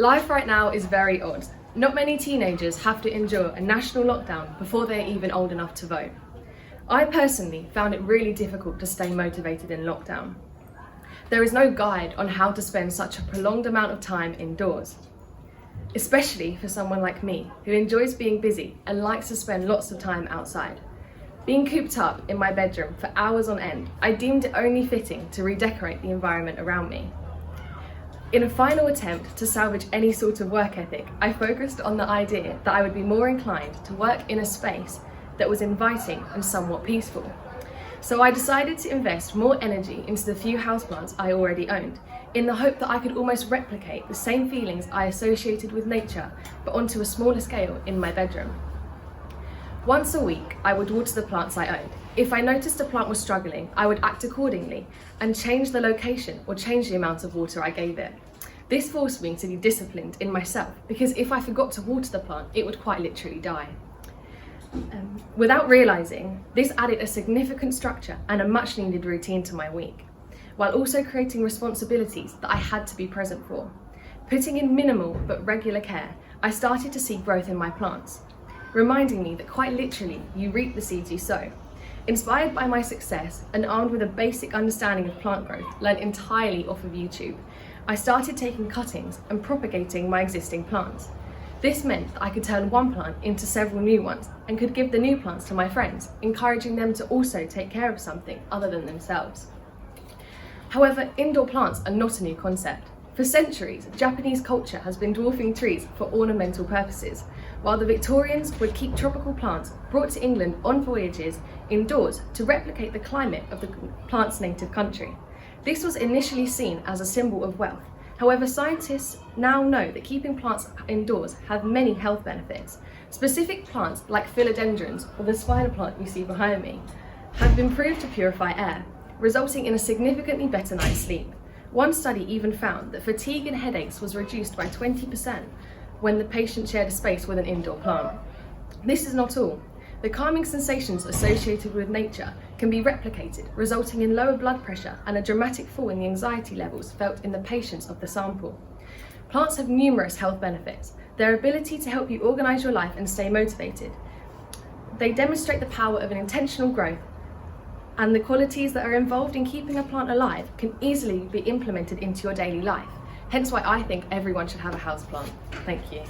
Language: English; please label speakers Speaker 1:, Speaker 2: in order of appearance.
Speaker 1: Life right now is very odd. Not many teenagers have to endure a national lockdown before they're even old enough to vote. I personally found it really difficult to stay motivated in lockdown. There is no guide on how to spend such a prolonged amount of time indoors, especially for someone like me who enjoys being busy and likes to spend lots of time outside. Being cooped up in my bedroom for hours on end, I deemed it only fitting to redecorate the environment around me. In a final attempt to salvage any sort of work ethic, I focused on the idea that I would be more inclined to work in a space that was inviting and somewhat peaceful. So I decided to invest more energy into the few houseplants I already owned, in the hope that I could almost replicate the same feelings I associated with nature, but onto a smaller scale in my bedroom. Once a week, I would water the plants I owned. If I noticed a plant was struggling, I would act accordingly and change the location or change the amount of water I gave it. This forced me to be disciplined in myself, because if I forgot to water the plant, it would quite literally die. Without realising, this added a significant structure and a much needed routine to my week, while also creating responsibilities that I had to be present for. Putting in minimal but regular care, I started to see growth in my plants, reminding me that quite literally you reap the seeds you sow. Inspired by my success and armed with a basic understanding of plant growth learned entirely off of YouTube, I started taking cuttings and propagating my existing plants. This meant that I could turn one plant into several new ones and could give the new plants to my friends, encouraging them to also take care of something other than themselves. However, indoor plants are not a new concept. For centuries, Japanese culture has been dwarfing trees for ornamental purposes, while the Victorians would keep tropical plants brought to England on voyages indoors to replicate the climate of the plant's native country. This was initially seen as a symbol of wealth. However, scientists now know that keeping plants indoors have many health benefits. Specific plants like philodendrons, or the spider plant you see behind me, have been proved to purify air, resulting in a significantly better night's sleep. One study even found that fatigue and headaches was reduced by 20% when the patient shared a space with an indoor plant. This is not all. The calming sensations associated with nature can be replicated, resulting in lower blood pressure and a dramatic fall in the anxiety levels felt in the patients of the sample. Plants have numerous health benefits. Their ability to help you organise your life and stay motivated. They demonstrate the power of an intentional growth, and the qualities that are involved in keeping a plant alive can easily be implemented into your daily life. Hence why I think everyone should have a houseplant. Thank you.